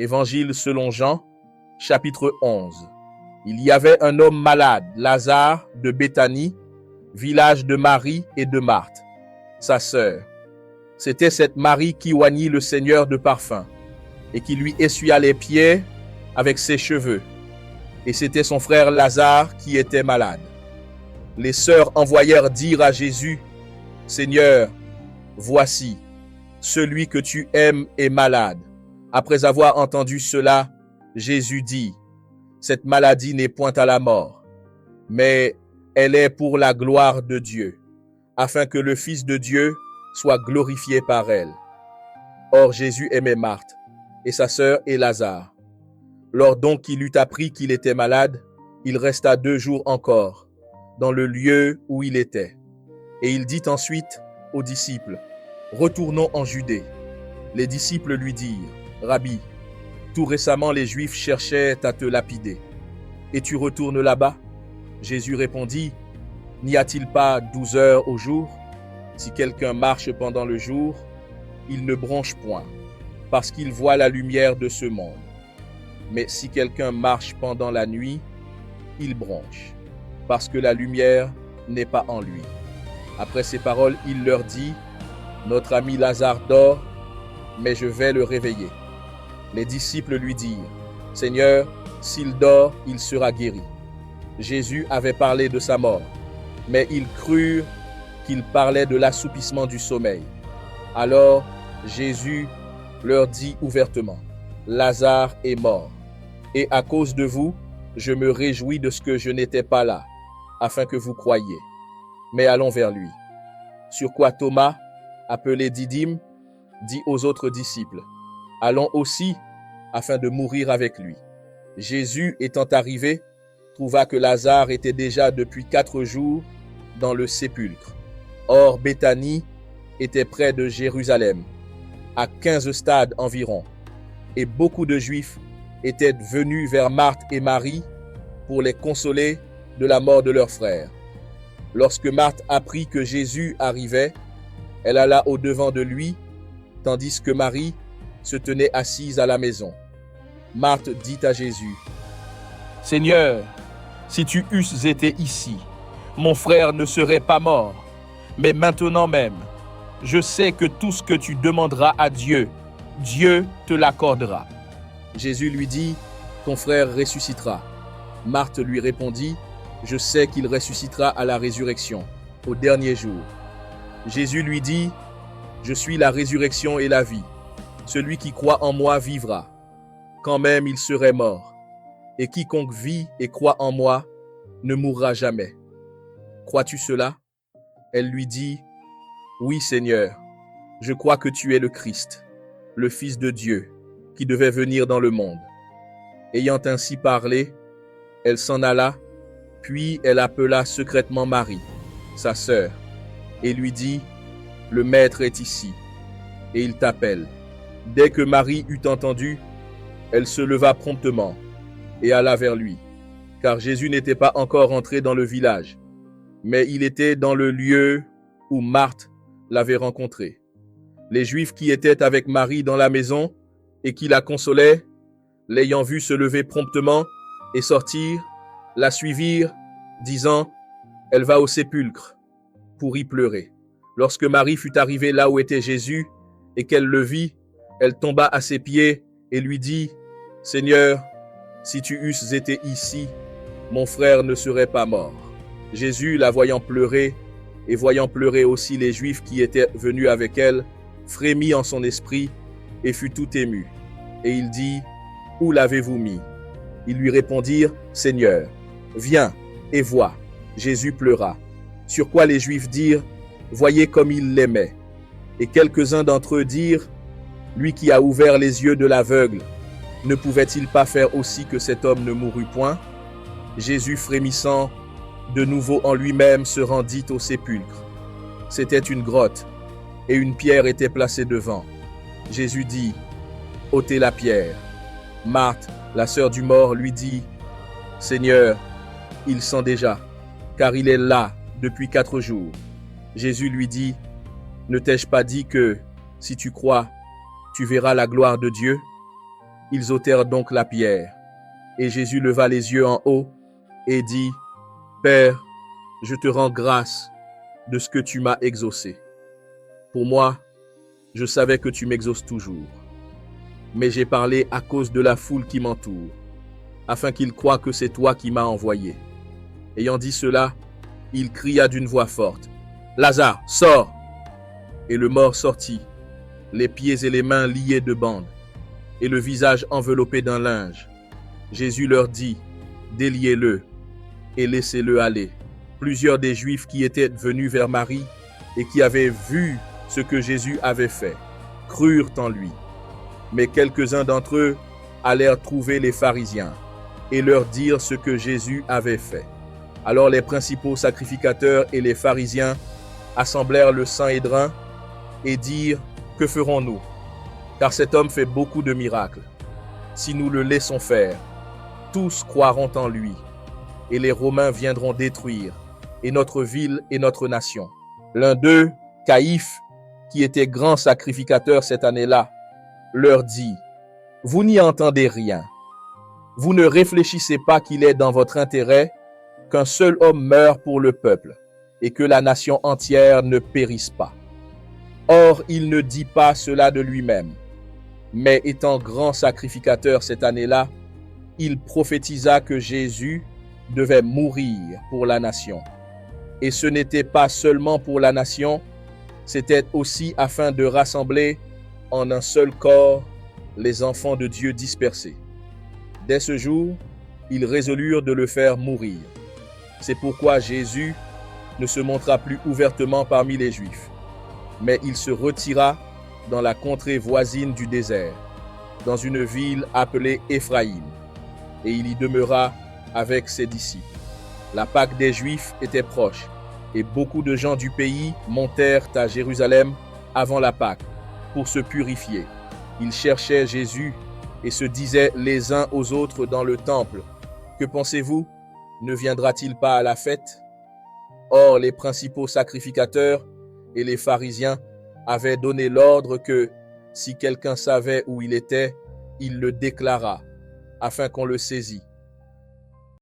Évangile selon Jean, chapitre 11. Il y avait un homme malade, Lazare, de Béthanie, village de Marie et de Marthe, sa sœur. C'était cette Marie qui oignit le Seigneur de parfum et qui lui essuya les pieds avec ses cheveux. Et c'était son frère Lazare qui était malade. Les sœurs envoyèrent dire à Jésus, « Seigneur, voici, celui que tu aimes est malade. » Après avoir entendu cela, Jésus dit, « Cette maladie n'est point à la mort, mais elle est pour la gloire de Dieu, afin que le Fils de Dieu soit glorifié par elle. » Or Jésus aimait Marthe et sa sœur et Lazare. Lors donc qu'il eut appris qu'il était malade, il resta 2 jours encore dans le lieu où il était. Et il dit ensuite aux disciples, « Retournons en Judée. » Les disciples lui dirent, « Rabbi, tout récemment les Juifs cherchaient à te lapider. Et tu retournes là-bas » Jésus répondit, « N'y a-t-il pas 12 heures au jour? Si quelqu'un marche pendant le jour, il ne bronche point, parce qu'il voit la lumière de ce monde. Mais si quelqu'un marche pendant la nuit, il bronche, parce que la lumière n'est pas en lui. » Après ces paroles, il leur dit, « Notre ami Lazare dort, mais je vais le réveiller. » Les disciples lui dirent, « Seigneur, s'il dort, il sera guéri. » Jésus avait parlé de sa mort, mais ils crurent qu'il parlait de l'assoupissement du sommeil. Alors Jésus leur dit ouvertement, « Lazare est mort, et à cause de vous, je me réjouis de ce que je n'étais pas là, afin que vous croyiez. Mais allons vers lui. » Sur quoi Thomas, appelé Didyme, dit aux autres disciples, « Allons aussi, afin de mourir avec lui. » Jésus étant arrivé, trouva que Lazare était déjà depuis 4 jours dans le sépulcre. Or Béthanie était près de Jérusalem, à 15 stades environ, et beaucoup de Juifs étaient venus vers Marthe et Marie pour les consoler de la mort de leur frère. Lorsque Marthe apprit que Jésus arrivait, elle alla au-devant de lui, tandis que Marie se tenait assise à la maison. Marthe dit à Jésus, « Seigneur, si tu eusses été ici, mon frère ne serait pas mort. Mais maintenant même, je sais que tout ce que tu demanderas à Dieu, Dieu te l'accordera. » Jésus lui dit, « Ton frère ressuscitera. » Marthe lui répondit, « Je sais qu'il ressuscitera à la résurrection, au dernier jour. » Jésus lui dit, « Je suis la résurrection et la vie. Celui qui croit en moi vivra, quand même il serait mort. Et quiconque vit et croit en moi ne mourra jamais. Crois-tu cela? » Elle lui dit, « Oui, Seigneur, je crois que tu es le Christ, le Fils de Dieu, qui devait venir dans le monde. » Ayant ainsi parlé, elle s'en alla, puis elle appela secrètement Marie, sa sœur, et lui dit, « Le Maître est ici, et il t'appelle. » Dès que Marie eut entendu, elle se leva promptement et alla vers lui, car Jésus n'était pas encore entré dans le village, mais il était dans le lieu où Marthe l'avait rencontré. Les Juifs qui étaient avec Marie dans la maison et qui la consolaient, l'ayant vue se lever promptement et sortir, la suivirent, disant, « Elle va au sépulcre pour y pleurer. » Lorsque Marie fut arrivée là où était Jésus et qu'elle le vit, elle tomba à ses pieds et lui dit, « Seigneur, si tu eusses été ici, mon frère ne serait pas mort. » Jésus, la voyant pleurer, et voyant pleurer aussi les Juifs qui étaient venus avec elle, frémit en son esprit et fut tout ému. Et il dit, « Où l'avez-vous mis » Ils lui répondirent, « Seigneur, viens et vois. » Jésus pleura. Sur quoi les Juifs dirent, « Voyez comme il l'aimait. » Et quelques-uns d'entre eux dirent, « Lui qui a ouvert les yeux de l'aveugle, ne pouvait-il pas faire aussi que cet homme ne mourût point ?» Jésus, frémissant, de nouveau en lui-même se rendit au sépulcre. C'était une grotte, et une pierre était placée devant. Jésus dit, « Ôtez la pierre. » Marthe, la sœur du mort, lui dit, « Seigneur, il sent déjà, car il est là depuis 4 jours. » Jésus lui dit, « Ne t'ai-je pas dit que, si tu crois, tu verras la gloire de Dieu ?» Ils ôtèrent donc la pierre. Et Jésus leva les yeux en haut et dit, « Père, je te rends grâce de ce que tu m'as exaucé. Pour moi, je savais que tu m'exauces toujours. Mais j'ai parlé à cause de la foule qui m'entoure, afin qu'ils croient que c'est toi qui m'as envoyé. » Ayant dit cela, il cria d'une voix forte, « Lazare, sors !» Et le mort sortit, les pieds et les mains liés de bandes, et le visage enveloppé d'un linge. Jésus leur dit, « Déliez-le et laissez-le aller. » Plusieurs des Juifs qui étaient venus vers Marie et qui avaient vu ce que Jésus avait fait, crurent en lui. Mais quelques-uns d'entre eux allèrent trouver les pharisiens et leur dire ce que Jésus avait fait. Alors les principaux sacrificateurs et les pharisiens assemblèrent le Sanhédrin et dirent, « Que ferons-nous? Car cet homme fait beaucoup de miracles. Si nous le laissons faire, tous croiront en lui, et les Romains viendront détruire et notre ville et notre nation. » L'un d'eux, Caïphe, qui était grand sacrificateur cette année-là, leur dit, « Vous n'y entendez rien. Vous ne réfléchissez pas qu'il est dans votre intérêt qu'un seul homme meure pour le peuple et que la nation entière ne périsse pas. Or, il ne dit pas cela de lui-même, mais étant grand sacrificateur cette année-là, il prophétisa que Jésus devait mourir pour la nation. Et ce n'était pas seulement pour la nation, c'était aussi afin de rassembler en un seul corps les enfants de Dieu dispersés. Dès ce jour, ils résolurent de le faire mourir. C'est pourquoi Jésus ne se montra plus ouvertement parmi les Juifs, mais il se retira dans la contrée voisine du désert, dans une ville appelée Éphraïm, et il y demeura avec ses disciples. La Pâque des Juifs était proche, et beaucoup de gens du pays montèrent à Jérusalem avant la Pâque pour se purifier. Ils cherchaient Jésus et se disaient les uns aux autres dans le temple, « Que pensez-vous? Ne viendra-t-il pas à la fête ?» Or, les principaux sacrificateurs et les pharisiens avaient donné l'ordre que, si quelqu'un savait où il était, il le déclarât, afin qu'on le saisît.